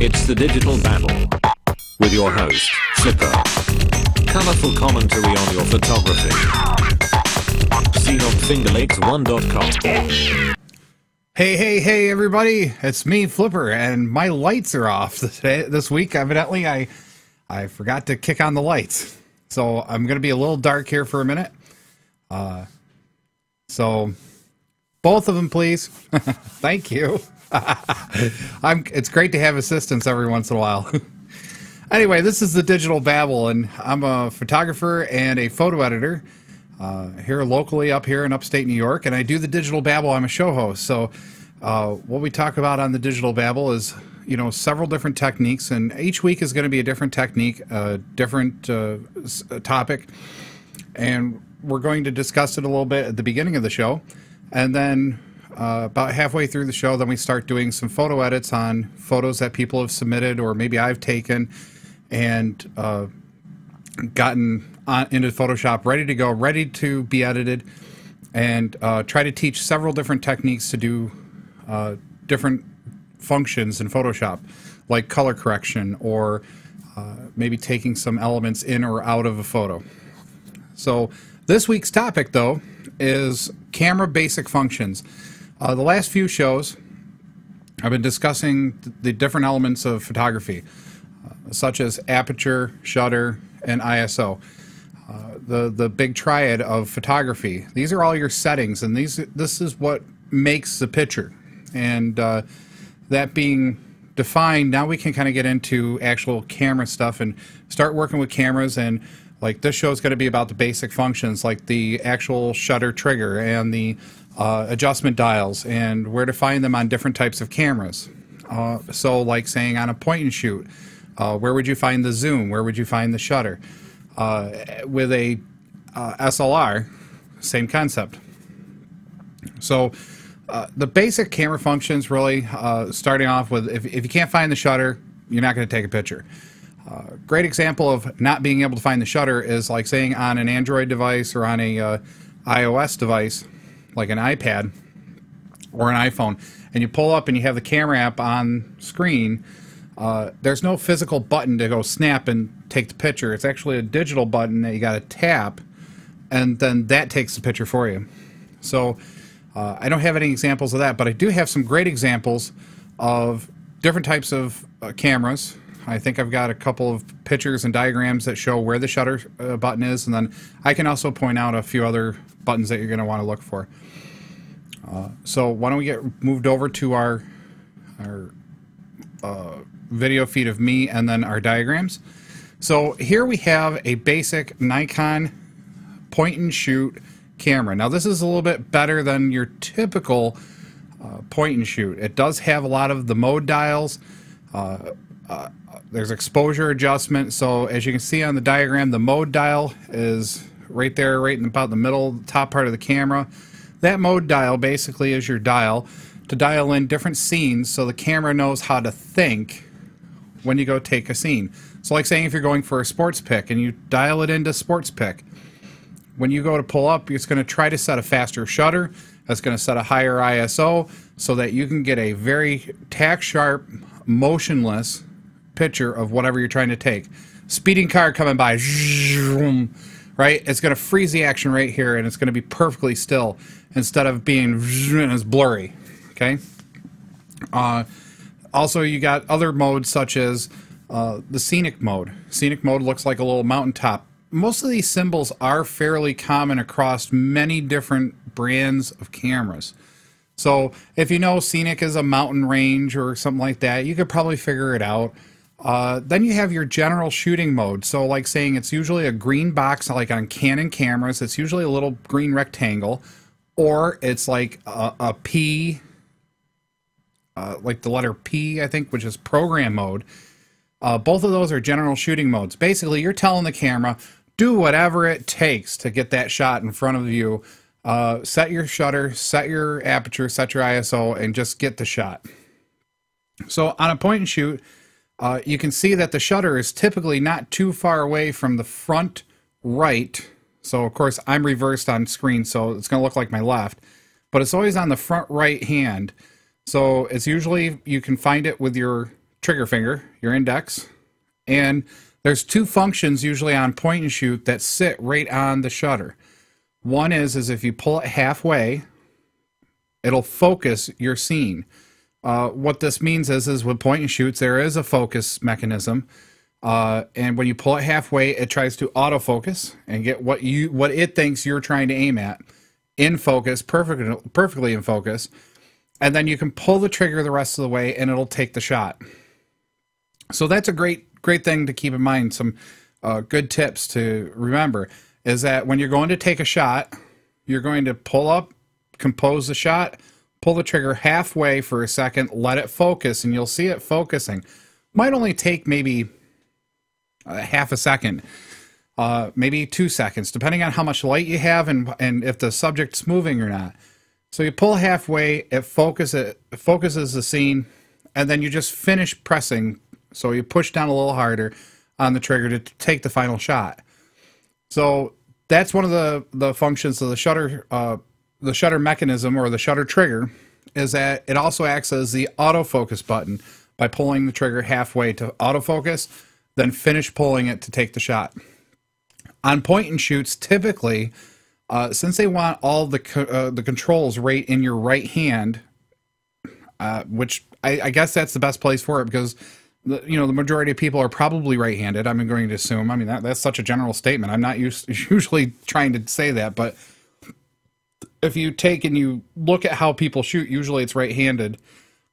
It's the Digital Babble with your host, Zipper. Colourful commentary on your photography. Seen on fingerlakes1.com. Hey, everybody. It's me, Flipper, and my lights are off this week. Evidently, I forgot to kick on the lights. So I'm going to be a little dark here for a minute. So both of them, please. Thank you. It's great to have assistance every once in a while. Anyway, this is the Digital Babble, and I'm a photographer and a photo editor here locally up here in upstate New York, and I do the Digital Babble. I'm a show host. So what we talk about on the Digital Babble is, several different techniques, and each week is going to be a different technique, a different topic, and we're going to discuss it a little bit at the beginning of the show, and then about halfway through the show, then we start doing some photo edits on photos that people have submitted or maybe I've taken and gotten into Photoshop, ready to go, ready to be edited, and try to teach several different techniques to do different functions in Photoshop, like color correction or maybe taking some elements in or out of a photo. So this week's topic, though, is camera basic functions. The last few shows, I've been discussing the different elements of photography, such as aperture, shutter, and ISO. The big triad of photography. These are all your settings, and this is what makes the picture. And that being defined, now we can kind of get into actual camera stuff and start working with cameras. And like this show is going to be about the basic functions, like the actual shutter trigger and the adjustment dials and where to find them on different types of cameras. So like saying on a point and shoot, where would you find the zoom? Where would you find the shutter? With a SLR, same concept. So the basic camera functions really, starting off with, if you can't find the shutter, you're not going to take a picture. Great example of not being able to find the shutter is like saying on an Android device or on a iOS device, like an iPad or an iPhone, and you pull up and you have the camera app on screen. There's no physical button to go snap and take the picture. It's actually a digital button that you got to tap, and then that takes the picture for you. So I don't have any examples of that, but I do have some great examples of different types of cameras. I think I've got a couple of pictures and diagrams that show where the shutter button is, and then I can also point out a few other buttons that you're going to want to look for. So why don't we get moved over to our video feed of me and then our diagrams. So here we have a basic Nikon point and shoot camera. Now this is a little bit better than your typical point and shoot. It does have a lot of the mode dials. There's exposure adjustment. So as you can see on the diagram, the mode dial is right there, right in about the middle, top part of the camera. That mode dial basically is your dial to dial in different scenes so the camera knows how to think when you go take a scene. So like saying if you're going for a sports pick and you dial it into sports pick, when you go to pull up, it's going to try to set a faster shutter. That's going to set a higher ISO so that you can get a very tack sharp, motionless picture of whatever you're trying to take. Speeding car coming by, right? It's going to freeze the action right here, and it's going to be perfectly still instead of being it's blurry. Okay. Also, you got other modes such as the scenic mode. Scenic mode looks like a little mountaintop. Most of these symbols are fairly common across many different brands of cameras. So if you know scenic is a mountain range or something like that, you could probably figure it out. Then you have your general shooting mode. So like saying it's usually a green box, like on Canon cameras, it's usually a little green rectangle, or it's like a P, like the letter P, I think, which is program mode. Both of those are general shooting modes. Basically, you're telling the camera, do whatever it takes to get that shot in front of you. Set your shutter, set your aperture, set your ISO, and just get the shot. So on a point and shoot, you can see that the shutter is typically not too far away from the front right. So of course I'm reversed on screen, so it's going to look like my left, but it's always on the front right hand. So it's usually, you can find it with your trigger finger, your index, and there's two functions usually on point and shoot that sit right on the shutter. One is if you pull it halfway, it'll focus your scene. What this means is with point and shoots, there is a focus mechanism. And when you pull it halfway, it tries to autofocus and get what it thinks you're trying to aim at in focus, perfectly in focus. And then you can pull the trigger the rest of the way and it'll take the shot. So that's a great thing to keep in mind. Some good tips to remember is that when you're going to take a shot, you're going to pull up, compose the shot, pull the trigger halfway for a second, let it focus, and you'll see it focusing. Might only take maybe half a second, maybe 2 seconds, depending on how much light you have and if the subject's moving or not. So you pull halfway, it focuses the scene, and then you just finish pressing. So you push down a little harder on the trigger to take the final shot. So that's one of the functions of the shutter mechanism, or the shutter trigger, is that it also acts as the autofocus button by pulling the trigger halfway to autofocus, then finish pulling it to take the shot. On point and shoots, typically, since they want all the controls right in your right hand, which I guess that's the best place for it, because the majority of people are probably right-handed. I'm going to assume. I mean, that's such a general statement. I'm not usually trying to say that, but if you take and you look at how people shoot, usually it's right-handed,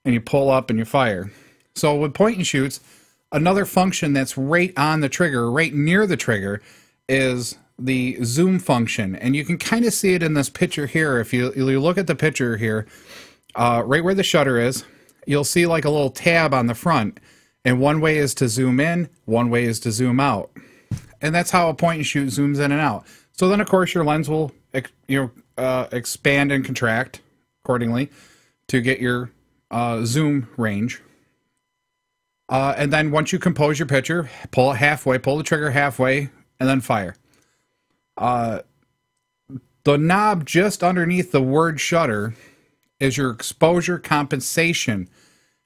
and you pull up and you fire. So with point and shoots, another function that's right on the trigger, right near the trigger, is the zoom function. And you can kind of see it in this picture here. If you look at the picture here, right where the shutter is, you'll see like a little tab on the front. And one way is to zoom in, one way is to zoom out. And that's how a point and shoot zooms in and out. So then, of course, your lens will expand and contract accordingly to get your zoom range. And then once you compose your picture, pull it halfway, pull the trigger halfway, and then fire. The knob just underneath the word shutter is your exposure compensation.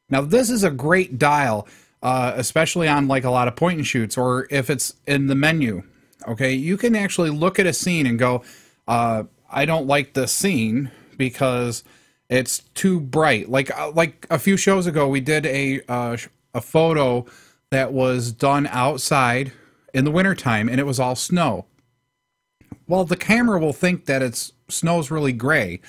Now, this is a great dial, especially on like a lot of point and shoots, or if it's in the menu. Okay, you can actually look at a scene and go, I don't like this scene because it's too bright. Like a few shows ago, we did a photo that was done outside in the wintertime, and it was all snow. Well, the camera will think that snow's really gray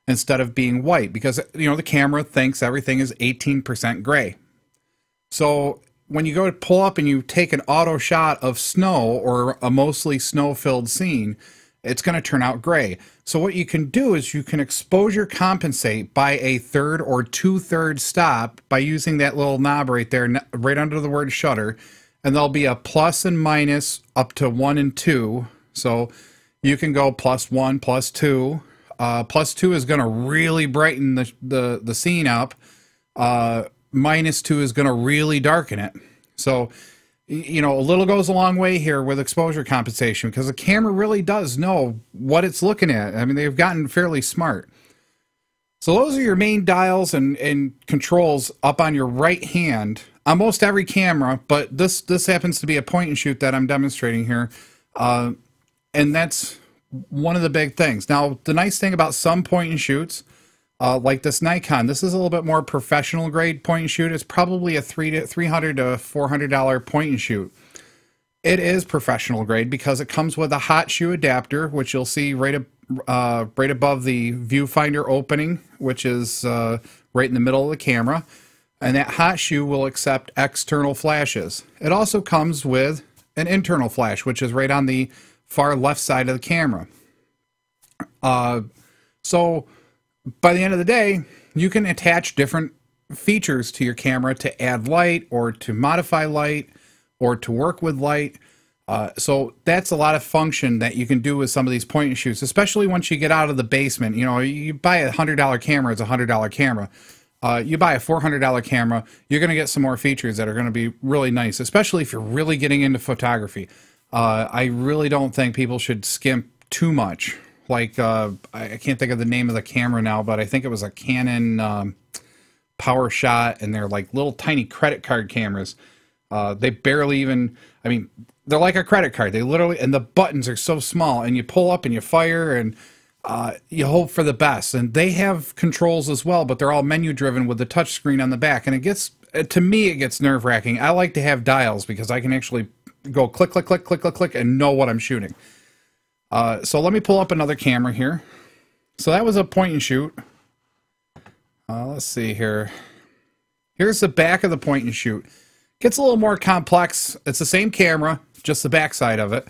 instead of being white, because the camera thinks everything is 18% gray. So when you go to pull up and you take an auto shot of snow or a mostly snow-filled scene, it's going to turn out gray. So what you can do is you can exposure compensate by a third or two-thirds stop by using that little knob right there, right under the word shutter, and there'll be a plus and minus up to 1 and 2. So you can go +1, +2. +2 is going to really brighten the scene up. -2 is going to really darken it. So, a little goes a long way here with exposure compensation, because the camera really does know what it's looking at. I mean, they've gotten fairly smart. So those are your main dials and controls up on your right hand on most every camera, but this happens to be a point and shoot that I'm demonstrating here. And that's one of the big things. Now, the nice thing about some point and shoots, like this Nikon, this is a little bit more professional grade point and shoot. It's probably a $300 to $400 point and shoot. It is professional grade because it comes with a hot shoe adapter, which you'll see right above the viewfinder opening, which is right in the middle of the camera. And that hot shoe will accept external flashes. It also comes with an internal flash, which is right on the far left side of the camera. So by the end of the day, you can attach different features to your camera to add light or to modify light or to work with light. So that's a lot of function that you can do with some of these point and shoots, especially once you get out of the basement. You buy a $100 camera, it's a $100 camera. You buy a $400 camera, you're going to get some more features that are going to be really nice, especially if you're really getting into photography. I really don't think people should skimp too much. Like, I can't think of the name of the camera now, but I think it was a Canon power shot, and they're like little tiny credit card cameras. They barely even, I mean, they're like a credit card. They literally, and the buttons are so small, and you pull up and you fire, and you hope for the best. And they have controls as well, but they're all menu driven with the touch screen on the back. And it gets, to me, it gets nerve wracking. I like to have dials because I can actually go click, click, click, click, click, click, and know what I'm shooting. So let me pull up another camera here. So that was a point and shoot. Let's see here. Here's the back of the point and shoot. Gets a little more complex. It's the same camera, just the back side of it.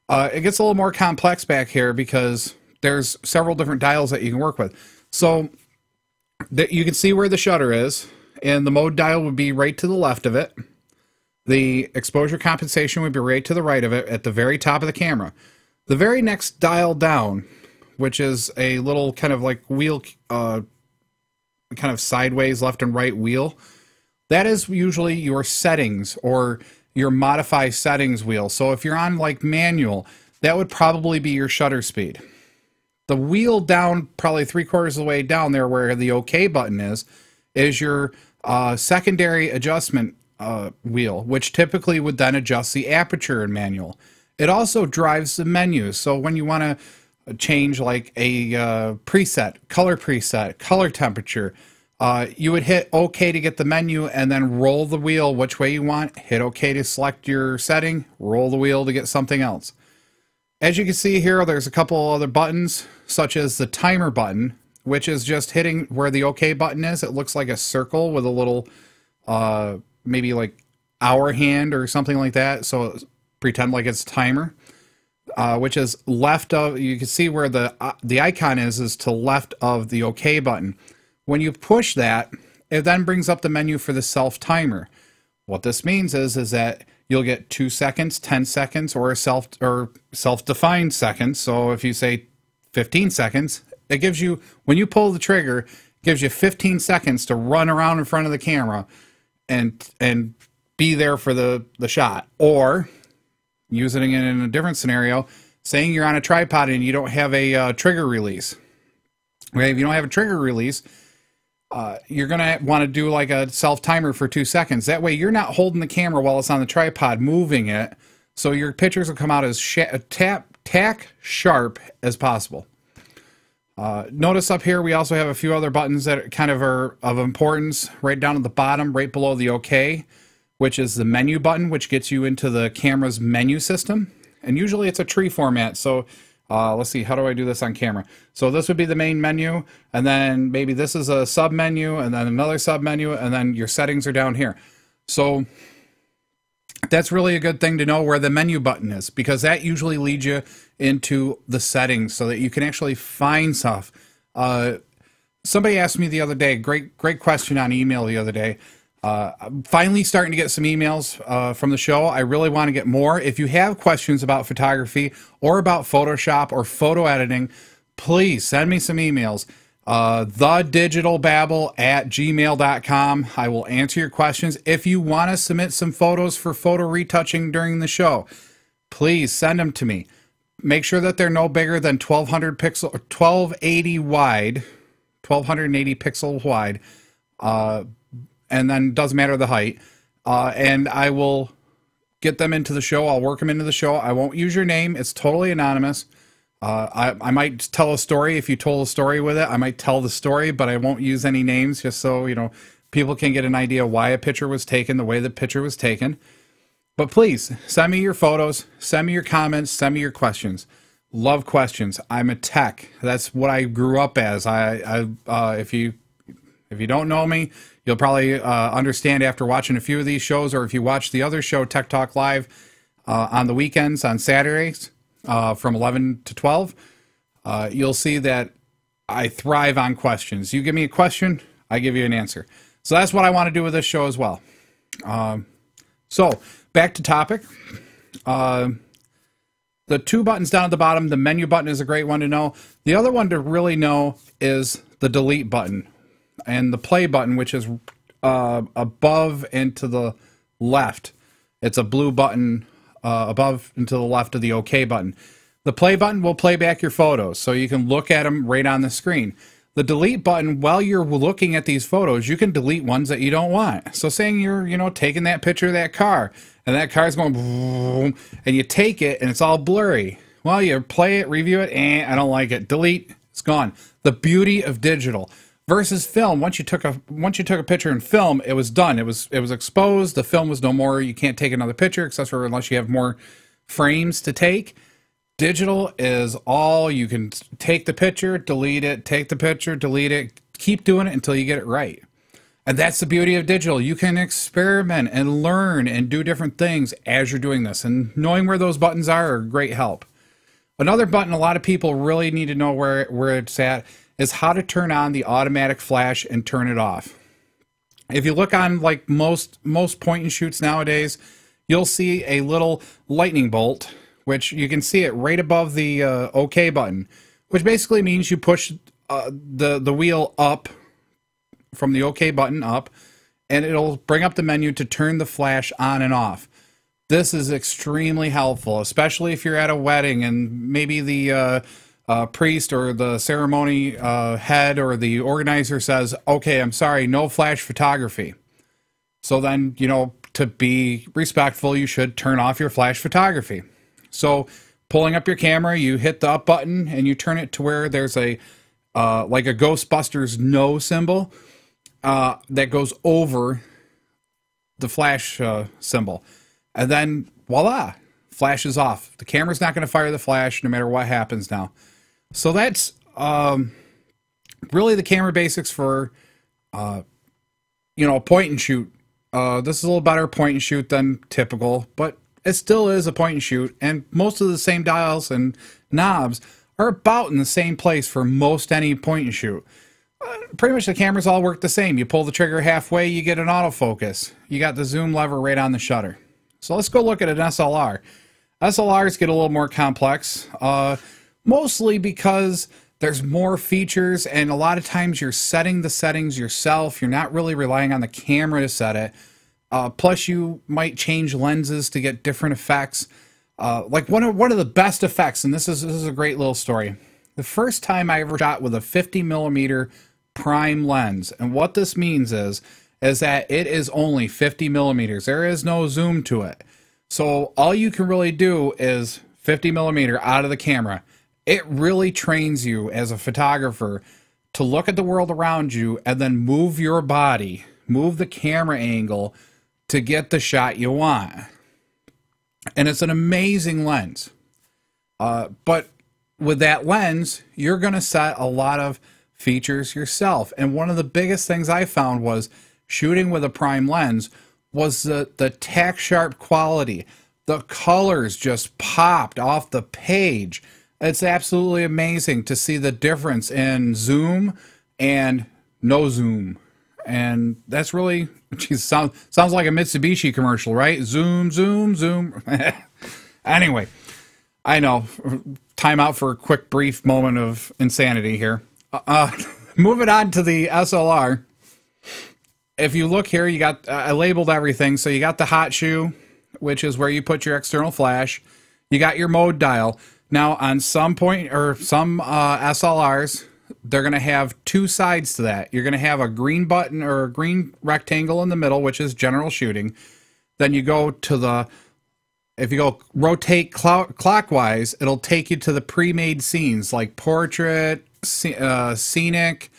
It gets a little more complex back here because there's several different dials that you can work with. So you can see where the shutter is, and the mode dial would be right to the left of it. The exposure compensation would be right to the right of it at the very top of the camera. The very next dial down, which is a little kind of like wheel, kind of sideways left and right wheel, that is usually your settings or your modify settings wheel. So if you're on like manual, that would probably be your shutter speed. The wheel down probably 3/4 of the way down there where the OK button is your secondary adjustment wheel, which typically would then adjust the aperture in manual. It also drives the menus. So when you want to change like a preset, color temperature, you would hit OK to get the menu and then roll the wheel which way you want, hit OK to select your setting, roll the wheel to get something else. As you can see here, there's a couple other buttons, such as the timer button, which is just hitting where the OK button is. It looks like a circle with a little, maybe like hour hand or something like that. So pretend like it's a timer, which is left of, you can see where the icon is to left of the OK button. When you push that, it then brings up the menu for the self timer. What this means is that you'll get 2 seconds, 10 seconds, or self-defined seconds. So if you say 15 seconds, it gives you, when you pull the trigger, it gives you 15 seconds to run around in front of the camera and be there for the shot. Or using it in a different scenario, saying you're on a tripod and you don't have a trigger release. Okay, if you don't have a trigger release, you're going to want to do like a self timer for 2 seconds. That way you're not holding the camera while it's on the tripod, moving it. So your pictures will come out as tack sharp as possible. Notice up here we also have a few other buttons that kind of are of importance. Right down at the bottom, right below the OK, which is the menu button, which gets you into the camera's menu system. And usually it's a tree format. So let's see, how do I do this on camera? So this would be the main menu, and then maybe this is a sub menu, and then another sub menu, and then your settings are down here. So that's really a good thing to know where the menu button is, because that usually leads you into the settings so that you can actually find stuff. Somebody asked me the other day, great question on email the other day. I'm finally starting to get some emails from the show. I really want to get more. If you have questions about photography or about Photoshop or photo editing, please send me some emails. thedigitalbabble@gmail.com. I will answer your questions. If you want to submit some photos for photo retouching during the show, please send them to me. Make sure that they're no bigger than 1200 pixel or 1280 wide, 1280 pixels wide. And then doesn't matter the height, and I will get them into the show. I'll work them into the show. I won't use your name. It's totally anonymous. I might tell a story. If you told a story with it, I might tell the story, but I won't use any names, just so people can get an idea why a picture was taken the way the picture was taken. But please send me your photos, send me your comments, send me your questions. Love questions. I'm a tech. That's what I grew up as. If you don't know me, you'll probably understand after watching a few of these shows, or if you watch the other show, Tech Talk Live, on the weekends, on Saturdays, from 11 to 12, you'll see that I thrive on questions. You give me a question, I give you an answer. So that's what I want to do with this show as well. So back to topic. The 2 buttons down at the bottom, the menu button is a great one to know. The other one to really know is the delete button and the play button, which is above and to the left. It's a blue button above and to the left of the OK button. The play button will play back your photos, so you can look at them right on the screen. The delete button, while you're looking at these photos, you can delete ones that you don't want. So saying you're, taking that picture of that car, and that car's going boom, and you take it and it's all blurry. Well, you play it, review it, I don't like it. Delete, it's gone. The beauty of digital versus film. Once you took a picture in film, it was done. It was exposed. The film was no more. You can't take another picture except for unless you have more frames to take. Digital is all you can take the picture, delete it, take the picture, delete it, keep doing it until you get it right. And that's the beauty of digital. You can experiment and learn and do different things as you're doing this. And knowing where those buttons are a great help. Another button a lot of people really need to know where it's at is how to turn on the automatic flash and turn it off. If you look on like most point and shoots nowadays, you'll see a little lightning bolt, which you can see it right above the OK button, which basically means you push the wheel up from the OK button up, and it'll bring up the menu to turn the flash on and off. This is extremely helpful, especially if you're at a wedding and maybe the priest or the ceremony head or the organizer says, okay, I'm sorry, no flash photography. So then, to be respectful, you should turn off your flash photography. So pulling up your camera, you hit the up button and you turn it to where there's a like a Ghostbusters no symbol that goes over the flash symbol. And then voila, flash is off. The camera's not going to fire the flash no matter what happens now. So that's really the camera basics for point and shoot. This is a little better point and shoot than typical, but it still is a point and shoot, and most of the same dials and knobs are about in the same place for most any point and shoot. Pretty much the cameras all work the same. You pull the trigger halfway, you get an autofocus. You got the zoom lever right on the shutter. So let's go look at an SLR. SLRs get a little more complex, mostly because there's more features, and a lot of times you're setting the settings yourself. You're not really relying on the camera to set it. Plus, you might change lenses to get different effects. Like one of the best effects, and this is a great little story. The first time I ever shot with a 50mm prime lens, and what this means is that it is only 50mm. There is no zoom to it. So all you can really do is 50mm out of the camera. It really trains you as a photographer to look at the world around you and then move your body, move the camera angle to get the shot you want. And it's an amazing lens. But with that lens, you're going to set a lot of features yourself. And one of the biggest things I found was shooting with a prime lens was the tack sharp quality. The colors just popped off the page. It's absolutely amazing to see the difference in zoom and no zoom. And that's really, geez, sounds like a Mitsubishi commercial, right? Zoom, zoom, zoom. Anyway, I know. Time out for a quick, brief moment of insanity here. Moving on to the SLR. If you look here, you got, I labeled everything. So you got the hot shoe, which is where you put your external flash. You got your mode dial. Now, on some SLRs, they're going to have two sides to that. You're going to have a green button or a green rectangle in the middle, which is general shooting. Then you go to if you go rotate clockwise, it'll take you to the pre-made scenes like portrait, scenic,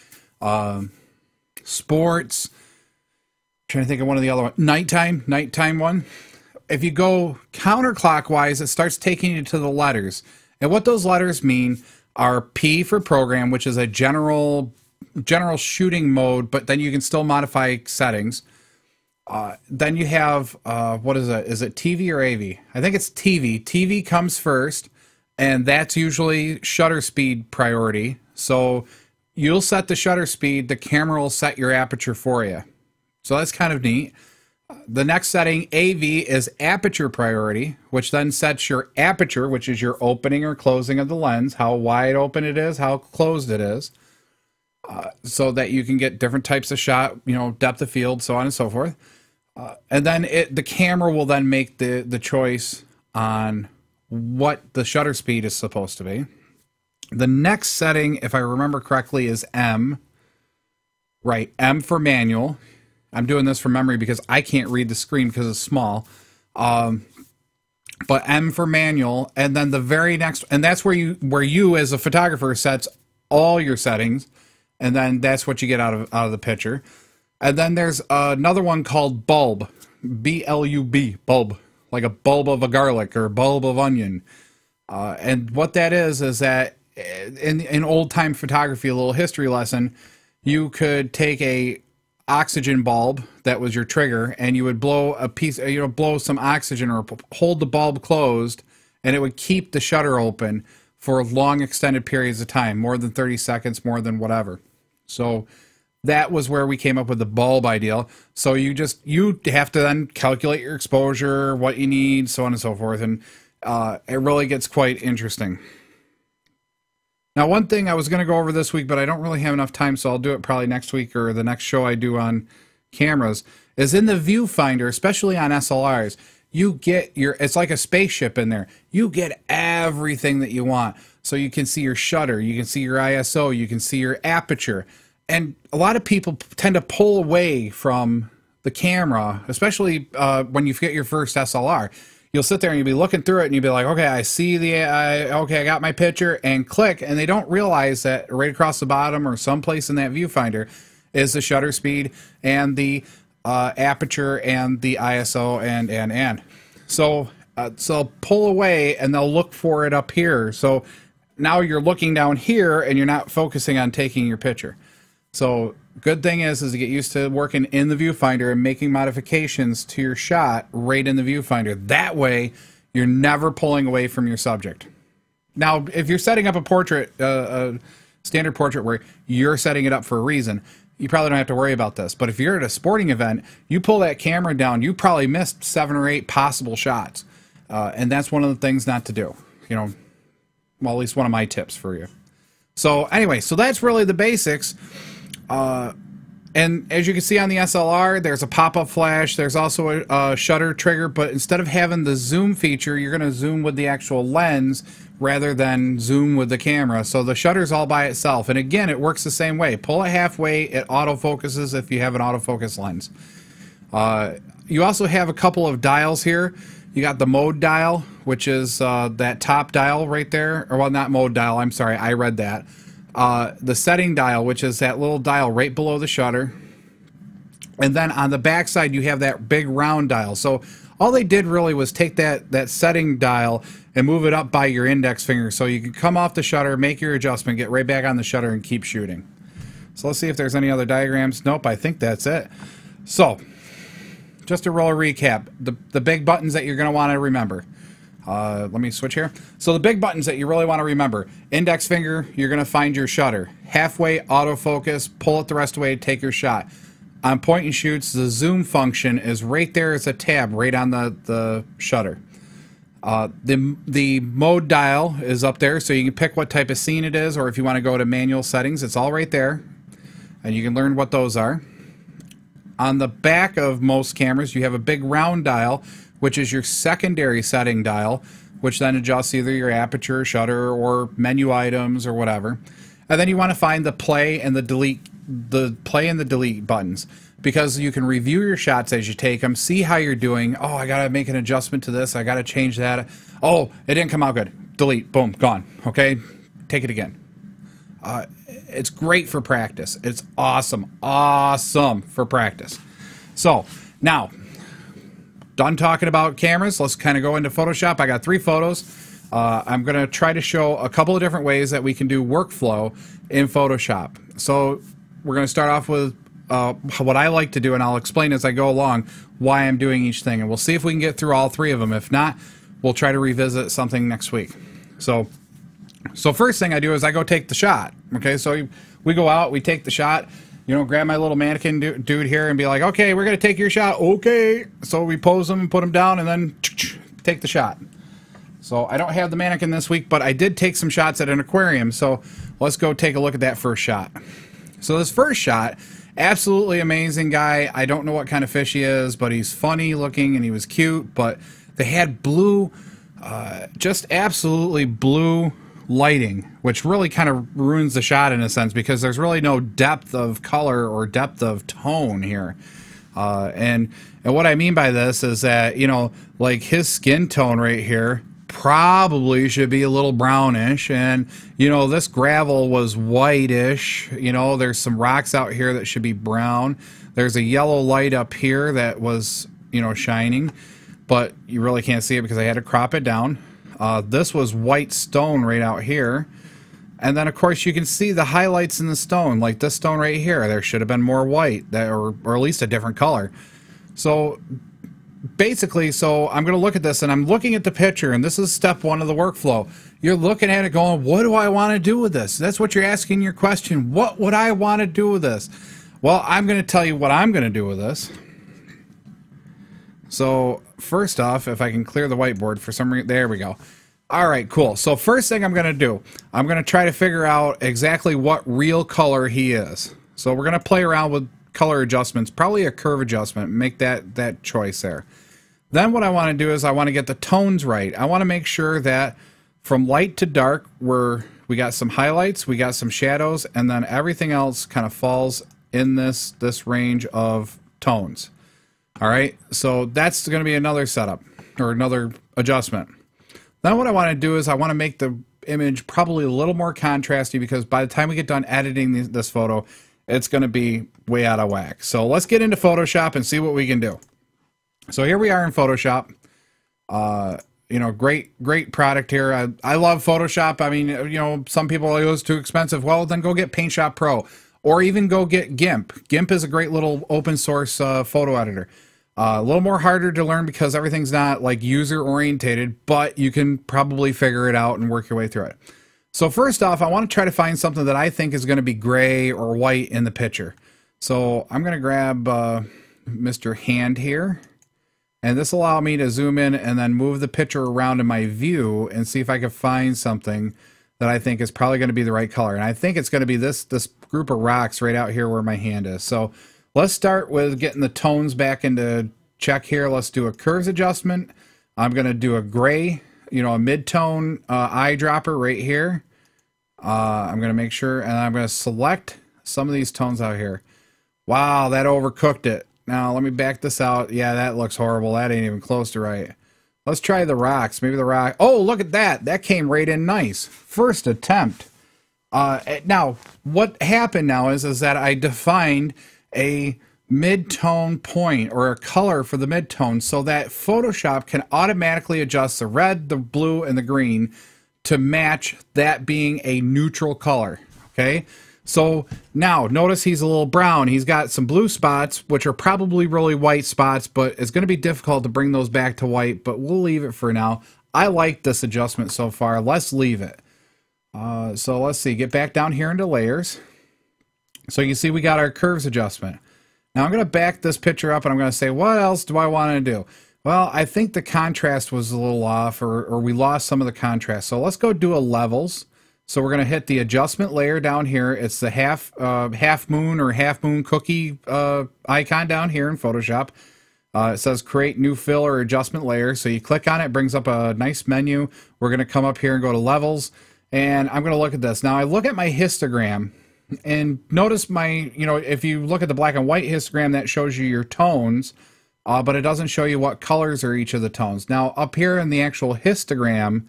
sports. I'm trying to think of one of the other ones. Nighttime one. If you go counterclockwise, it starts taking you to the letters. And what those letters mean are P for program, which is a general shooting mode, but then you can still modify settings. Then you have, what is it? Is it TV or AV? I think it's TV. TV comes first, and that's usually shutter speed priority. So you'll set the shutter speed, the camera will set your aperture for you. So that's kind of neat. The next setting, AV, is aperture priority, which then sets your aperture, which is your opening or closing of the lens, how wide open it is, how closed it is, so that you can get different types of shot, depth of field, so on and so forth. And then the camera will then make the choice on what the shutter speed is supposed to be. The next setting, if I remember correctly, is M. Right, M for manual. I'm doing this from memory because I can't read the screen because it's small. But M for manual, and then the very next, and that's where you as a photographer sets all your settings, and then that's what you get out of the picture. And then there's another one called bulb, B-L-U-B, bulb, like a bulb of a garlic or a bulb of onion. And what that is that in old time photography, a little history lesson, you could take a oxygen bulb that was your trigger, and you would blow a piece, blow some oxygen or hold the bulb closed, and it would keep the shutter open for long extended periods of time, more than 30 seconds, more than whatever. So that was where we came up with the bulb idea. So you have to then calculate your exposure, what you need, so on and so forth, and it really gets quite interesting. Now, one thing I was going to go over this week, but I don't really have enough time, so I'll do it probably next week or the next show I do on cameras, is in the viewfinder, especially on SLRs, you get it's like a spaceship in there. You get everything that you want. So you can see your shutter, you can see your ISO, you can see your aperture. And a lot of people tend to pull away from the camera, especially when you get your first SLR. You'll sit there and you'll be looking through it and you'll be like, okay, I see okay, I got my picture, and click, and they don't realize that right across the bottom or someplace in that viewfinder is the shutter speed and the aperture and the ISO and. So they'll pull away and they'll look for it up here. So now you're looking down here and you're not focusing on taking your picture. So good thing is to get used to working in the viewfinder and making modifications to your shot right in the viewfinder. That way, you're never pulling away from your subject. Now, if you're setting up a portrait, a standard portrait where you're setting it up for a reason, you probably don't have to worry about this. But if you're at a sporting event, you pull that camera down, you probably missed 7 or 8 possible shots. And that's one of the things not to do. Well, at least one of my tips for you. So anyway, so that's really the basics. And as you can see on the SLR, there's a pop-up flash. There's also a shutter trigger, but instead of having the zoom feature, you're going to zoom with the actual lens rather than zoom with the camera. So the shutter's all by itself. And again, it works the same way. Pull it halfway, it autofocuses if you have an autofocus lens. You also have a couple of dials here. You got the mode dial, which is that top dial right there. Or, well, not mode dial, I'm sorry, I read that. The setting dial, which is that little dial right below the shutter. And then on the back side, you have that big round dial. So all they did really was take that setting dial and move it up by your index finger. So you can come off the shutter, make your adjustment, get right back on the shutter, and keep shooting. So let's see if there's any other diagrams. Nope, I think that's it. So just to roll a recap, the big buttons that you're going to want to remember. Let me switch here. So the big buttons that you really want to remember: index finger, you're going to find your shutter. Halfway, autofocus, pull it the rest of the way, take your shot. On point and shoots, the zoom function is right there as a tab right on the shutter. The mode dial is up there, so you can pick what type of scene it is, or if you want to go to manual settings, it's all right there. And you can learn what those are. On the back of most cameras, you have a big round dial, which is your secondary setting dial, which then adjusts either your aperture, shutter, or menu items, or whatever. And then you want to find the play and the delete buttons, because you can review your shots as you take them, see how you're doing. Oh, I got to make an adjustment to this. I got to change that. Oh, it didn't come out good. Delete. Boom. Gone. Okay? Take it again. It's great for practice. It's awesome. Awesome for practice. So, now, done talking about cameras. Let's kind of go into Photoshop. I got 3 photos. I'm going to try to show a couple of different ways that we can do workflow in Photoshop. So we're going to start off with what I like to do, and I'll explain as I go along why I'm doing each thing. And we'll see if we can get through all 3 of them. If not, we'll try to revisit something next week. So first thing I do is I go take the shot. Okay, so we go out, we take the shot. Grab my little mannequin dude here and be like, okay, we're going to take your shot. Okay. So we pose them and put them down and then take the shot. So I don't have the mannequin this week, but I did take some shots at an aquarium. So let's go take a look at that first shot. So this first shot, absolutely amazing guy. I don't know what kind of fish he is, but he's funny looking and he was cute. But they had blue, just absolutely blue lighting, which really kind of ruins the shot in a sense, because there's really no depth of color or depth of tone here. And what I mean by this is that, you know, like his skin tone right here probably should be a little brownish, and you know, this gravel was whitish. You know, there's some rocks out here that should be brown. There's a yellow light up here that was, you know, shining, but you really can't see it because I had to crop it down. This was white stone right out here, and then of course you can see the highlights in the stone, like this stone right here. There should have been more white, or at least a different color. So basically, so I'm going to look at this, and I'm looking at the picture, and this is step one of the workflow. You're looking at it going, what do I want to do with this? That's what you're asking your question. What would I want to do with this? Well, I'm going to tell you what I'm going to do with this. So first off, if I can clear the whiteboard for some reason, there we go. All right, cool. So first thing I'm going to do, I'm going to try to figure out exactly what real color he is. So we're going to play around with color adjustments, probably a curve adjustment, make that choice there. Then what I want to do is I want to get the tones right. I want to make sure that from light to dark, we got some highlights, we got some shadows, and then everything else kind of falls in this range of tones. All right, so that's going to be another setup or another adjustment. Then what I want to do is I want to make the image probably a little more contrasty, because by the time we get done editing this photo, it's going to be way out of whack. So let's get into Photoshop and see what we can do. So here we are in Photoshop. You know, great product here. I love Photoshop. I mean, you know, some people are, it's too expensive. Well, then go get Paint Shop Pro, or even go get GIMP. GIMP is a great little open source photo editor. A little more harder to learn because everything's not like user orientated, but you can probably figure it out and work your way through it. So first off, I want to try to find something that I think is going to be gray or white in the picture. So I'm going to grab Mr. Hand here, and this will allow me to zoom in and then move the picture around in my view and see if I can find something that I think is probably going to be the right color. And I think it's going to be this group of rocks right out here where my hand is. So let's start with getting the tones back into check here. Let's do a curves adjustment. I'm going to do a gray, you know, a mid-tone eyedropper right here. I'm going to make sure, and I'm going to select some of these tones out here. Wow, that overcooked it. Now, let me back this out. Yeah, that looks horrible. That ain't even close to right. Let's try the rocks. Maybe the rock. Oh, look at that. That came right in nice. First attempt. Now, what happened now is that I defined a mid-tone point or a color for the mid-tone so that Photoshop can automatically adjust the red, the blue, and the green to match that being a neutral color. Okay, so now notice he's a little brown. He's got some blue spots, which are probably really white spots, but it's going to be difficult to bring those back to white, but we'll leave it for now. I like this adjustment so far. Let's leave it. So let's see, get back down here into layers. So you see we got our curves adjustment. Now I'm going to back this picture up and I'm going to say, what else do I want to do? Well, I think the contrast was a little off, or we lost some of the contrast. So let's go do a levels. So we're going to hit the adjustment layer down here. It's the half moon or half moon cookie icon down here in Photoshop. It says create new fill or adjustment layer. So you click on it, it brings up a nice menu. We're going to come up here and go to levels. And I'm going to look at this. Now I look at my histogram. And notice my, you know, if you look at the black and white histogram, that shows you your tones, but it doesn't show you what colors are each of the tones. Now, up here in the actual histogram,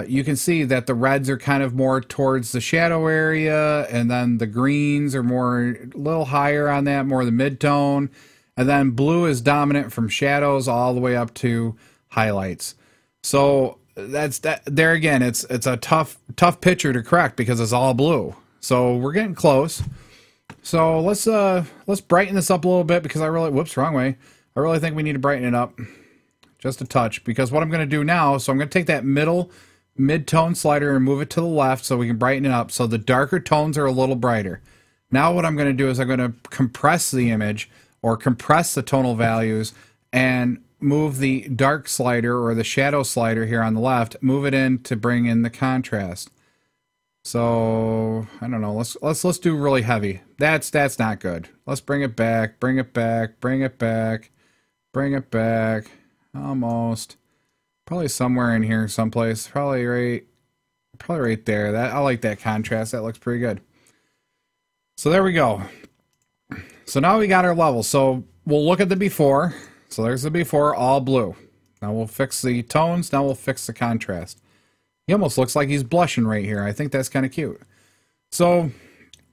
you can see that the reds are kind of more towards the shadow area, and then the greens are more, a little higher on that, more the mid-tone, and then blue is dominant from shadows all the way up to highlights. So that's that. There again, it's a tough picture to correct because it's all blue. So we're getting close. So let's brighten this up a little bit, because I really, whoops, wrong way. I really think we need to brighten it up just a touch, because what I'm going to do now, so I'm going to take that mid-tone slider and move it to the left so we can brighten it up. So the darker tones are a little brighter. Now what I'm going to do is I'm going to compress the image, or compress the tonal values, and move the dark slider or the shadow slider here on the left, move it in to bring in the contrast. So I don't know. Let's do really heavy. That's not good. Let's bring it back. Bring it back. Bring it back. Bring it back. Almost. Probably somewhere in here, someplace. Probably right Probably right there. That I like that contrast. That looks pretty good. So there we go. So now we got our level. So we'll look at the before. So there's the before, all blue. Now we'll fix the tones. Now we'll fix the contrast. He almost looks like he's blushing right here. I think that's kind of cute. So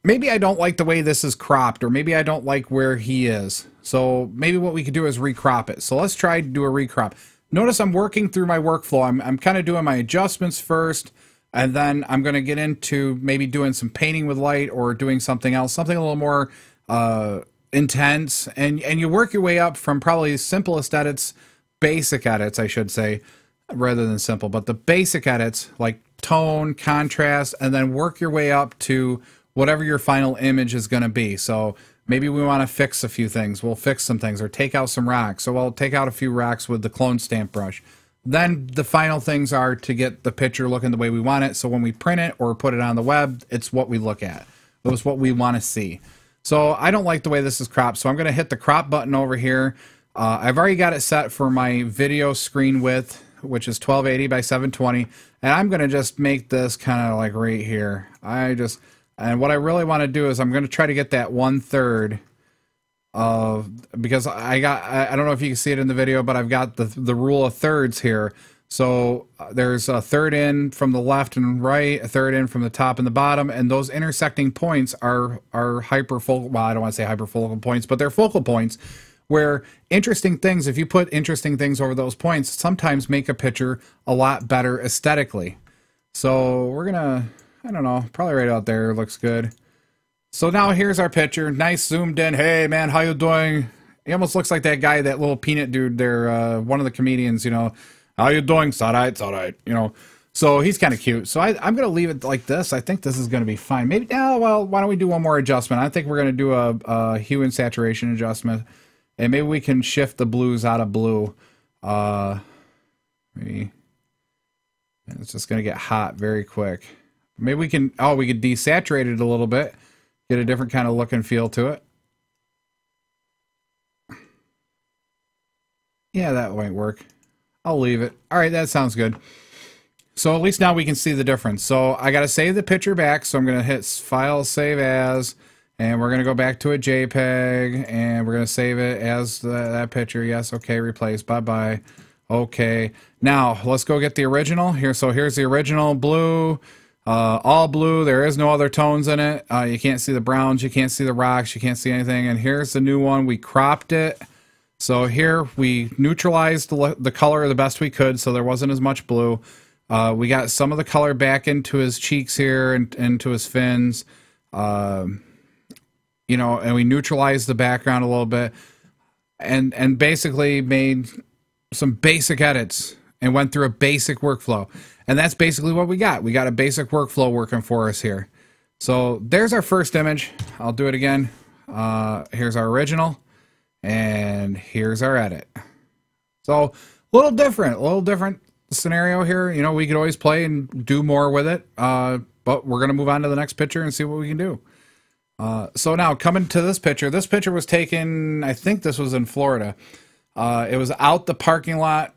maybe I don't like the way this is cropped, or maybe I don't like where he is. So maybe what we could do is recrop it. So let's try to do a recrop. Notice I'm working through my workflow. I'm kind of doing my adjustments first, and then I'm going to get into maybe doing some painting with light or doing something else, something a little more intense. And you work your way up from probably simplest edits, basic edits, I should say, rather than simple, but the basic edits like tone, contrast, and then work your way up to whatever your final image is going to be. So maybe we want to fix a few things. We'll fix some things or take out some rocks. So I'll take out a few rocks with the clone stamp brush. Then the final things are to get the picture looking the way we want it. So when we print it or put it on the web, it's what we look at. It's what we want to see. So I don't like the way this is cropped. So I'm going to hit the crop button over here. I've already got it set for my video screen width, which is 1280 by 720. And I'm going to just make this kind of like right here. And what I really want to do is I'm going to try to get that 1/3 of, because I don't know if you can see it in the video, but I've got the rule of thirds here. So there's a third in from the left and right, a third in from the top and the bottom, and those intersecting points are hyperfocal. Well, I don't want to say hyperfocal points, but they're focal points where interesting things, if you put interesting things over those points, sometimes make a picture a lot better aesthetically. So we're gonna, I don't know, probably right out there looks good. So now here's our picture, nice zoomed in. Hey man, how you doing? He almost looks like that guy, that little peanut dude there, one of the comedians, you know. How you doing? It's all right, you know. So he's kind of cute. So I'm going to leave it like this. I think this is going to be fine. Maybe, well, why don't we do one more adjustment? I think we're going to do a hue and saturation adjustment. And maybe we can shift the blues out of blue. Maybe it's just going to get hot very quick. Maybe we can, we could desaturate it a little bit. Get a different kind of look and feel to it. Yeah, that might work. I'll leave it. All right, that sounds good. So at least now we can see the difference. So I got to save the picture back. So I'm going to hit File, Save As, and we're going to go back to a JPEG, and we're going to save it as that picture. Yes, okay, replace. Bye-bye. Okay. Now, let's go get the original here. So here's the original blue, all blue. There is no other tones in it. You can't see the browns. You can't see the rocks. You can't see anything. And here's the new one. We cropped it. So here we neutralized the color the best we could, so there wasn't as much blue. We got some of the color back into his cheeks here and into his fins, you know, and we neutralized the background a little bit, and basically made some basic edits and went through a basic workflow. And that's basically what we got. We got a basic workflow working for us here. So there's our first image. I'll do it again. Here's our original. And here's our edit. So a little different scenario here. You know, we could always play and do more with it. But we're going to move on to the next picture and see what we can do. So now coming to this picture was taken, I think this was in Florida. It was out the parking lot,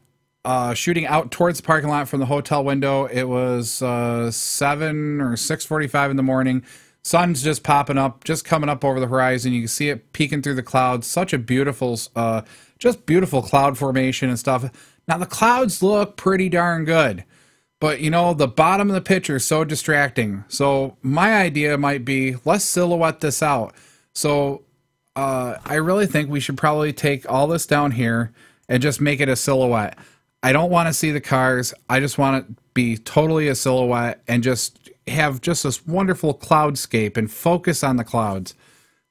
shooting out towards the parking lot from the hotel window. It was 7 or 6:45 in the morning. Sun's just popping up, just coming up over the horizon. You can see it peeking through the clouds. Such a beautiful, just beautiful cloud formation and stuff. Now, the clouds look pretty darn good. But, you know, the bottom of the picture is so distracting. So my idea might be, let's silhouette this out. So I really think we should probably take all this down here and just make it a silhouette. I don't want to see the cars. I just want it to be totally a silhouette and just have just this wonderful cloudscape and focus on the clouds.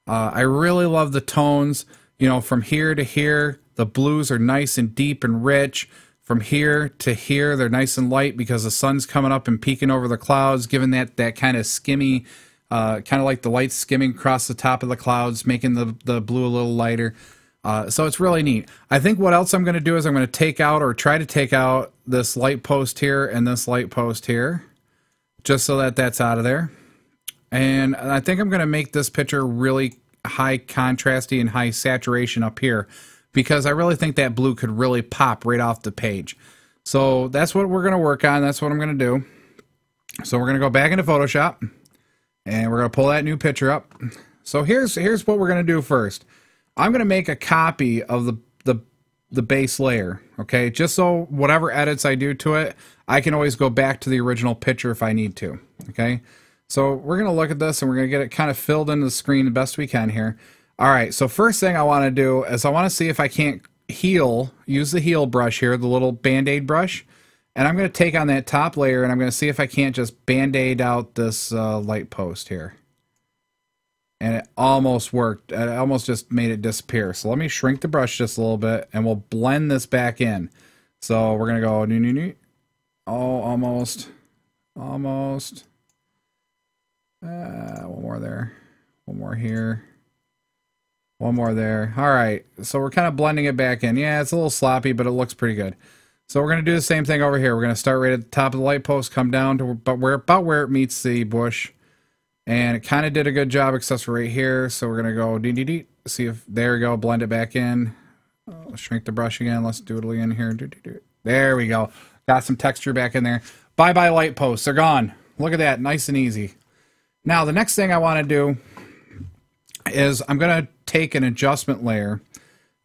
I really love the tones, you know, from here to here. The blues are nice and deep and rich. From here to here, they're nice and light because the sun's coming up and peeking over the clouds, giving that kind of skimmy, kind of like the light skimming across the top of the clouds, making the blue a little lighter. So it's really neat. I think what else I'm going to do is I'm going to take out, or try to take out, this light post here and this light post here, just so that that's out of there. And I think I'm going to make this picture really high contrasty and high saturation up here, because I really think that blue could really pop right off the page. So that's what we're going to work on. That's what I'm going to do. So we're going to go back into Photoshop, and we're going to pull that new picture up. So here's what we're going to do first. I'm going to make a copy of the base layer, okay? Just so whatever edits I do to it, I can always go back to the original picture if I need to, okay? So we're going to look at this, and we're going to get it kind of filled into the screen the best we can here. All right, so first thing I want to do is I want to see if I can't use the heal brush here, the little Band-Aid brush, and I'm going to take on that top layer, and I'm going to see if I can't just Band-Aid out this light post here. And it almost worked. It almost just made it disappear. So let me shrink the brush just a little bit, and we'll blend this back in. So we're going to go, oh, almost. One more there. One more here. One more there. All right. So we're kind of blending it back in. Yeah, it's a little sloppy, but it looks pretty good. So we're going to do the same thing over here. We're going to start right at the top of the light post, come down to about where it meets the bush. And it kind of did a good job, except for right here. So we're going to go, see if, there we go, blend it back in. Shrink the brush again. Let's doodle in here. There we go. Got some texture back in there. Bye-bye light posts. They're gone. Look at that. Nice and easy. Now, the next thing I want to do is I'm going to take an adjustment layer.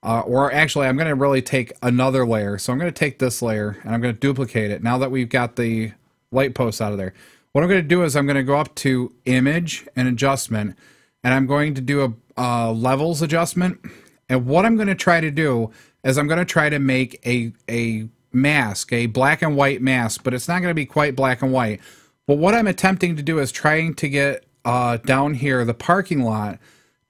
Or actually, I'm going to really take another layer. So I'm going to take this layer, and I'm going to duplicate it now that we've got the light posts out of there. What I'm going to do is I'm going to go up to Image and Adjustment, and I'm going to do a Levels adjustment. And what I'm going to try to do is I'm going to try to make a mask, a black and white mask, but it's not going to be quite black and white. But what I'm attempting to do is trying to get down here, the parking lot,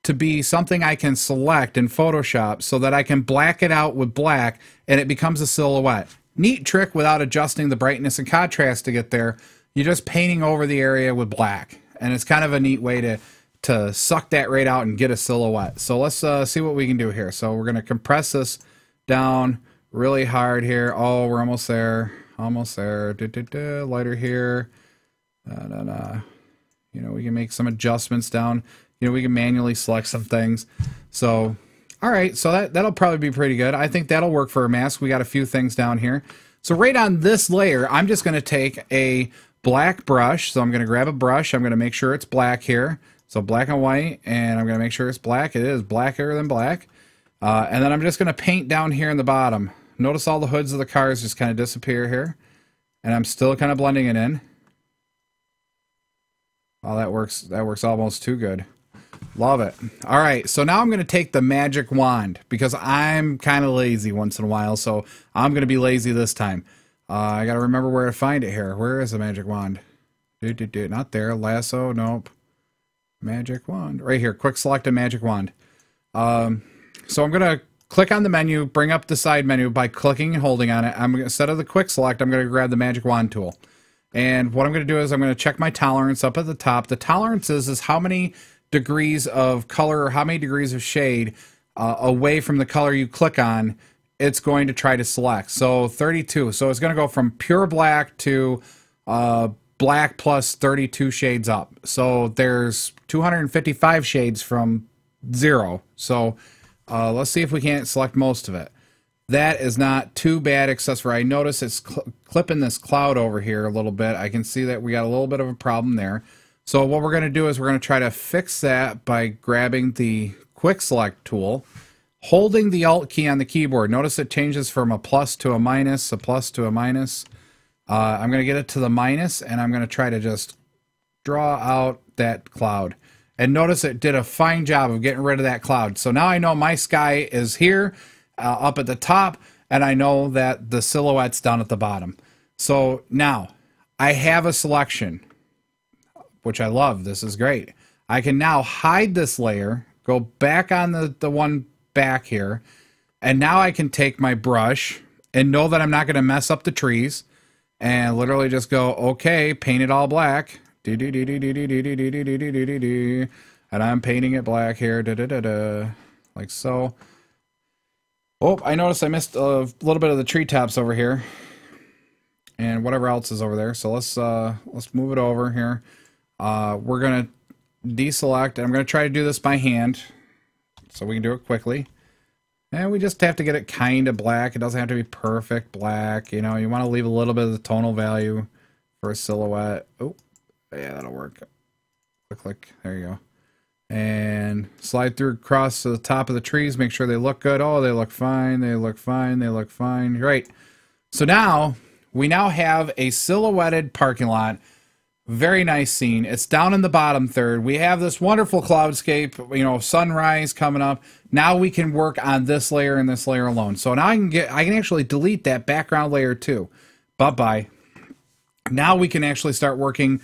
to be something I can select in Photoshop so that I can black it out with black and it becomes a silhouette. Neat trick without adjusting the brightness and contrast to get there. You're just painting over the area with black, and it's kind of a neat way to suck that right out and get a silhouette. So let's see what we can do here. So we're going to compress this down really hard here. Oh, we're almost there. Almost there. Lighter here. You know, we can make some adjustments down. You know, we can manually select some things. So, all right. So that'll probably be pretty good. I think that'll work for a mask. We got a few things down here. So right on this layer, I'm just going to take a black brush. So I'm going to grab a brush. I'm going to make sure it's black here. So black and white, and I'm going to make sure it's black. It is blacker than black. And then I'm just going to paint down here in the bottom. Notice all the hoods of the cars just kind of disappear here. And I'm still kind of blending it in. Oh, that works almost too good. Love it. All right, so now I'm going to take the magic wand because I'm kind of lazy once in a while, so I'm going to be lazy this time. I got to remember where to find it here. Where is the magic wand? Not there. Lasso. Nope. Magic wand. Right here. Quick select a magic wand. So I'm going to click on the menu, bring up the side menu by clicking and holding on it. Instead of the quick select, I'm going to grab the magic wand tool. And what I'm going to do is I'm going to check my tolerance up at the top. The tolerance is how many degrees of color or how many degrees of shade away from the color you click on it's going to try to select. So 32. So it's going to go from pure black to black plus 32 shades up. So there's 255 shades from 0. So let's see if we can't select most of it. That is not too bad, except for I notice it's clipping this cloud over here a little bit. I can see that we got a little bit of a problem there. So what we're going to do is we're going to try to fix that by grabbing the quick select tool, holding the Alt key on the keyboard. Notice it changes from a plus to a minus, a plus to a minus. I'm going to get it to the minus, and I'm going to try to just draw out that cloud. And notice it did a fine job of getting rid of that cloud. So now I know my sky is here up at the top, and I know that the silhouette's down at the bottom. So now I have a selection, which I love. This is great. I can now hide this layer, go back on the one back here, and now I can take my brush and know that I'm not going to mess up the trees and literally just go, okay, paint it all black. And I'm painting it black here, like so. Oh, I noticed I missed a little bit of the treetops over here and whatever else is over there. So let's move it over here. We're going to deselect, and I'm going to try to do this by hand so we can do it quickly. And we just have to get it kind of black. It doesn't have to be perfect black. You know, you want to leave a little bit of the tonal value for a silhouette. Oh, yeah, that'll work. Click. There you go. And slide through across to the top of the trees. Make sure they look good. Oh, they look fine. They look fine. They look fine. Right. So now we have a silhouetted parking lot. Very nice scene. It's down in the bottom third. We have this wonderful cloudscape, you know, sunrise coming up. Now we can work on this layer and this layer alone. So now I can actually delete that background layer too. Bye-bye. Now we can actually start working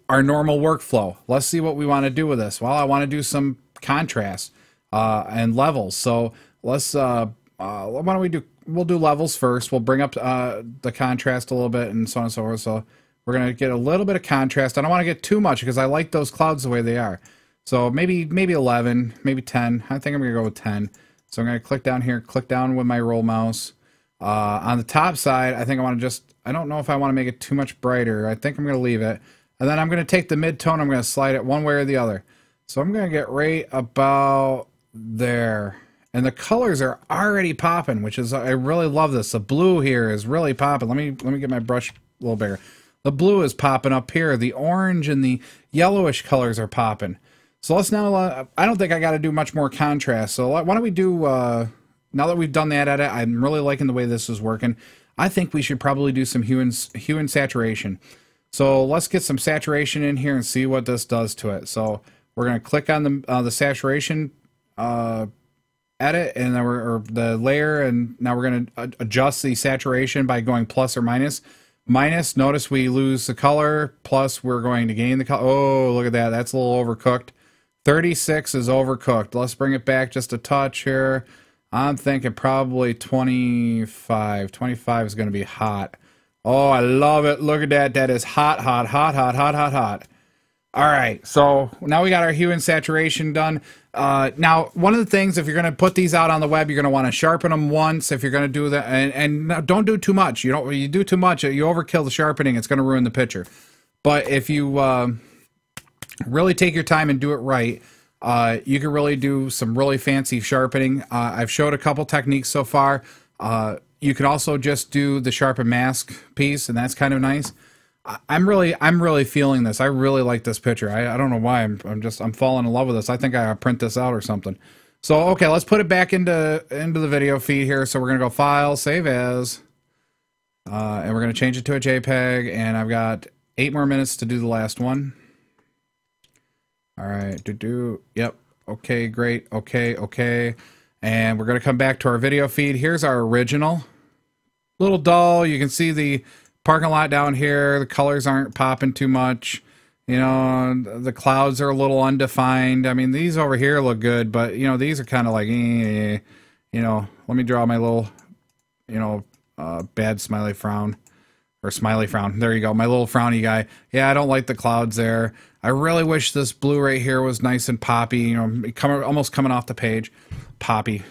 our normal workflow. Let's see what we want to do with this. Well, I want to do some contrast and levels. So let's why don't we do, we'll do levels first. We'll bring up the contrast a little bit and so on and so forth. So we're going to get a little bit of contrast. I don't want to get too much because I like those clouds the way they are. So maybe 11, maybe 10. I think I'm going to go with 10. So I'm going to click down here, click down with my roll mouse. On the top side, I think I want to just, I don't know if I want to make it too much brighter. I think I'm going to leave it. And then I'm going to take the mid-tone, I'm going to slide it one way or the other. So I'm going to get right about there. And the colors are already popping, which is, I really love this. The blue here is really popping. Let me get my brush a little bigger. The blue is popping up here. The orange and the yellowish colors are popping. So let's now, I don't think I got to do much more contrast. So why don't we do, now that we've done that edit, I'm really liking the way this is working. I think we should probably do some hue and saturation. So let's get some saturation in here and see what this does to it. So we're going to click on the saturation edit, and then or the layer, and now we're going to adjust the saturation by going plus or minus. Minus, notice we lose the color. Plus, we're going to gain the color. Oh, look at that. That's a little overcooked. 36 is overcooked. Let's bring it back just a touch here. I'm thinking probably 25. 25 is going to be hot. Oh, I love it. Look at that. That is hot, hot, hot, hot, hot, hot, hot. All right. So now we got our hue and saturation done. Now, one of the things, if you're going to put these out on the web, you're going to want to sharpen them once. If you're going to do that, and don't do too much. You do too much, you overkill the sharpening. It's going to ruin the picture. But if you really take your time and do it right, you can really do some really fancy sharpening. I've showed a couple techniques so far. You can also just do the sharpen mask piece, and that's kind of nice. I'm really feeling this. I really like this picture. I don't know why. I'm falling in love with this. I think I gotta print this out or something. So okay, let's put it back into the video feed here. So we're gonna go File, Save As, and we're gonna change it to a JPEG. And I've got 8 more minutes to do the last one. All right, yep. Okay, great. Okay. And we're going to come back to our video feed. Here's our original. Little dull. You can see the parking lot down here. The colors aren't popping too much. You know, the clouds are a little undefined. I mean, these over here look good, but, you know, these are kind of like, you know, let me draw my little, you know, bad smiley frown. Or smiley frown. There you go. My little frowny guy. Yeah, I don't like the clouds there. I really wish this blue right here was nice and poppy. You know, almost coming off the page. Poppy.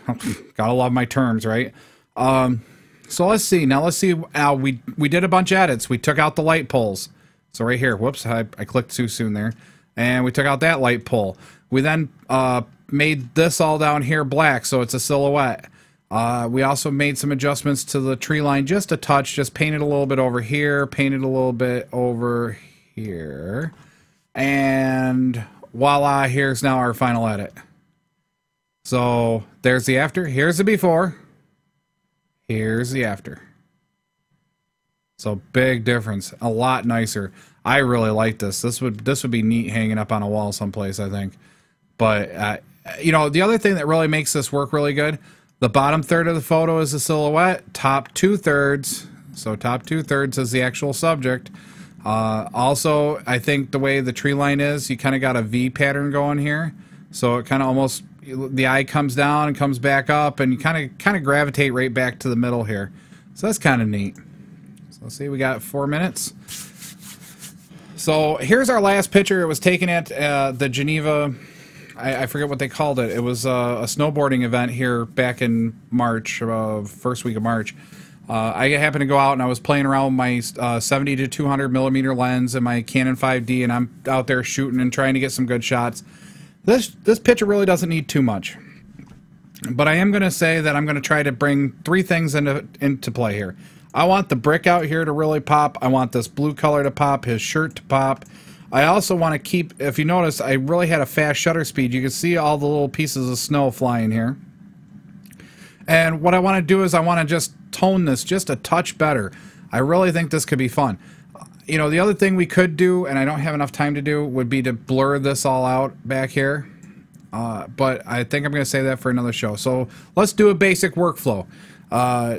Gotta love my terms, right? So let's see. Now let's see. We did a bunch of edits. We took out the light poles. So right here. Whoops. I clicked too soon there. And we took out that light pole. We then made this all down here black, so it's a silhouette. We also made some adjustments to the tree line, just a touch, just painted a little bit over here, painted a little bit over here, and voila, here's now our final edit. So there's the after, here's the before, here's the after. So big difference, a lot nicer. I really like this. This would be neat hanging up on a wall someplace, I think. But you know, the other thing that really makes this work really good, the bottom third of the photo is the silhouette, top 2/3, so top 2/3 is the actual subject. Also, I think the way the tree line is, you kind of got a V pattern going here, so it kind of almost, the eye comes down and comes back up, and you kind of gravitate right back to the middle here. So that's kind of neat. So let's see, we got 4 minutes. So here's our last picture. It was taken at the Geneva, I forget what they called it. It was a snowboarding event here back in March, first week of March. I happened to go out and I was playing around with my 70 to 200 millimeter lens and my Canon 5D, and I'm out there shooting and trying to get some good shots. This picture really doesn't need too much, but I am going to say that I'm going to try to bring 3 things into play here. I want the brick out here to really pop. I want this blue color to pop, his shirt to pop. I also want to keep, if you notice, I really had a fast shutter speed. You can see all the little pieces of snow flying here. And what I want to do is I want to just tone this just a touch better. I really think this could be fun. You know, the other thing we could do, and I don't have enough time to do, would be to blur this all out back here. But I think I'm going to save that for another show. So let's do a basic workflow.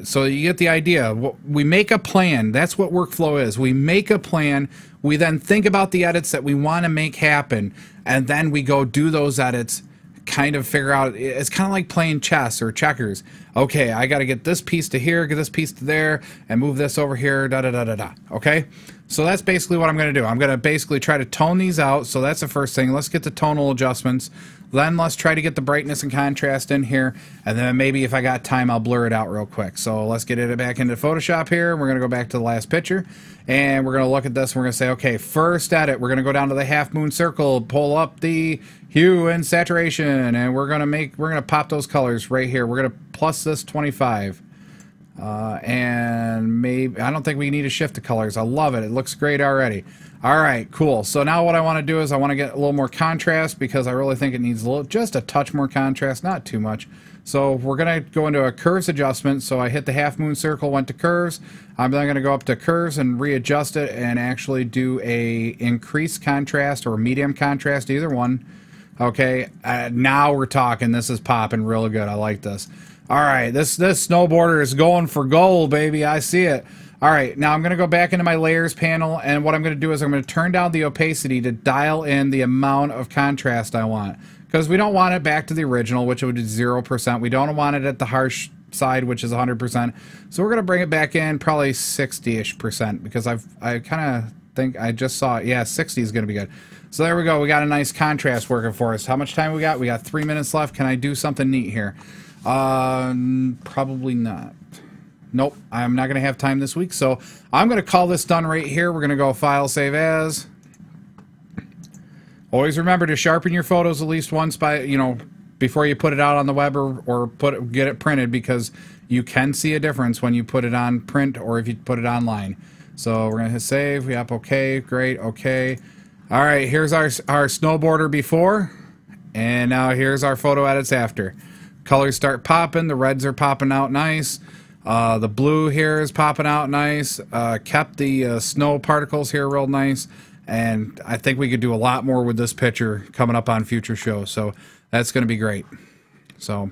So you get the idea. We make a plan. That's what workflow is. We make a plan. We then think about the edits that we want to make happen. And then we go do those edits, kind of figure out. It's kind of like playing chess or checkers. Okay, I got to get this piece to here, get this piece to there, and move this over here, da-da-da-da-da. Okay? So that's basically what I'm going to do. I'm going to basically try to tone these out. So that's the first thing. Let's get the tonal adjustments. Then let's try to get the brightness and contrast in here. And then maybe if I got time, I'll blur it out real quick. So let's get it back into Photoshop here. We're going to go back to the last picture. And we're going to look at this. And we're going to say, okay, first edit. We're going to go down to the half moon circle, pull up the hue and saturation. And we're going to pop those colors right here. We're going to plus this 25. And maybe, I don't think we need to shift the colors. I love it. It looks great already. All right, cool. So now what I want to do is I want to get a little more contrast because I really think it needs just a touch more contrast, not too much. So we're going to go into a curves adjustment. So I hit the half moon circle, went to curves. I'm then going to go up to curves and readjust it and actually do a increased contrast or medium contrast, either one. Okay, now we're talking. This is popping real good. I like this. All right, this snowboarder is going for gold, baby. I see it. All right, now I'm going to go back into my layers panel, and what I'm going to do is I'm going to turn down the opacity to dial in the amount of contrast I want, because we don't want it back to the original, which would be 0%. We don't want it at the harsh side, which is 100%. So we're going to bring it back in probably 60-ish%, because I kind of think I just saw it. Yeah, 60 is going to be good. So there we go. We got a nice contrast working for us. How much time we got? We got 3 minutes left. Can I do something neat here? Probably not. Nope, I'm not going to have time this week, so I'm going to call this done right here. We're going to go File, Save As. Always remember to sharpen your photos at least once before you put it out on the web or get it printed, because you can see a difference when you put it on print or if you put it online. So we're going to hit save. Yep, okay, great, okay. All right, here's our snowboarder before, and now here's our photo edits after. Colors start popping. The reds are popping out nice. The blue here is popping out nice. Kept the snow particles here real nice. And I think we could do a lot more with this picture coming up on future shows. So that's going to be great. So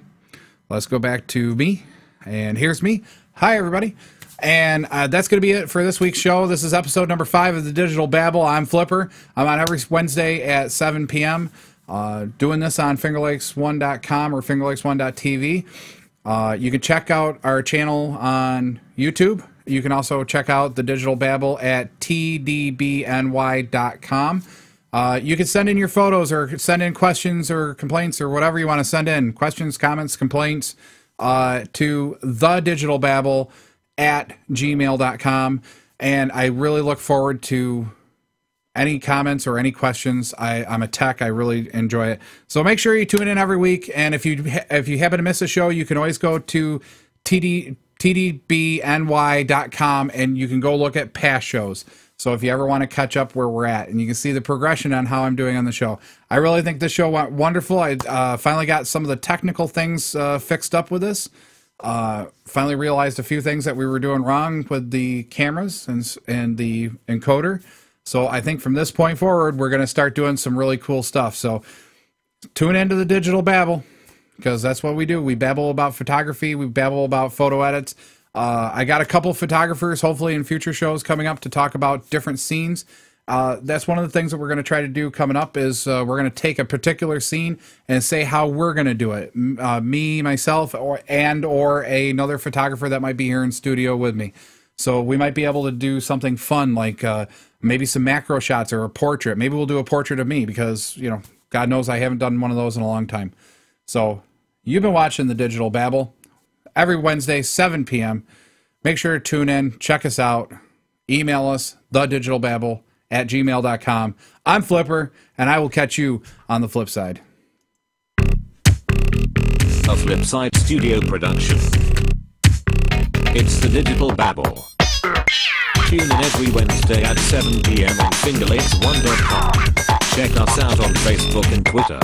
let's go back to me. And here's me. Hi, everybody. And that's going to be it for this week's show. This is episode number 5 of the Digital Babble. I'm Flipper. I'm on every Wednesday at 7 p.m. Doing this on fingerlakes1.com or fingerlakes1.tv. You can check out our channel on YouTube. You can also check out the Digital Babble at tdbny.com. You can send in your photos or send in questions or complaints or whatever you want to send in. Questions, comments, complaints to thedigitalbabble@gmail.com. And I really look forward to any comments or any questions. I'm a tech. I really enjoy it. So make sure you tune in every week. And if you happen to miss a show, you can always go to tdbny.com and you can go look at past shows. So if you ever want to catch up where we're at, and you can see the progression on how I'm doing on the show. I really think this show went wonderful. I finally got some of the technical things fixed up with this. Finally realized a few things that we were doing wrong with the cameras and the encoder. So I think from this point forward, we're going to start doing some really cool stuff. So tune into the Digital Babble, because that's what we do. We babble about photography. We babble about photo edits. I got a couple photographers, hopefully in future shows coming up, to talk about different scenes. That's one of the things that we're going to try to do coming up is we're going to take a particular scene and say how we're going to do it. Me, myself, or another photographer that might be here in studio with me. So we might be able to do something fun like maybe some macro shots or a portrait. Maybe we'll do a portrait of me because, God knows I haven't done one of those in a long time. So you've been watching the Digital Babble every Wednesday, 7 p.m. Make sure to tune in, check us out, email us, thedigitalbabble@gmail.com. I'm Flipper, and I will catch you on the flip side. A Flipside Studio production. It's the Digital Babble. Tune in every Wednesday at 7 p.m. on fingerlates1.com. Check us out on Facebook and Twitter.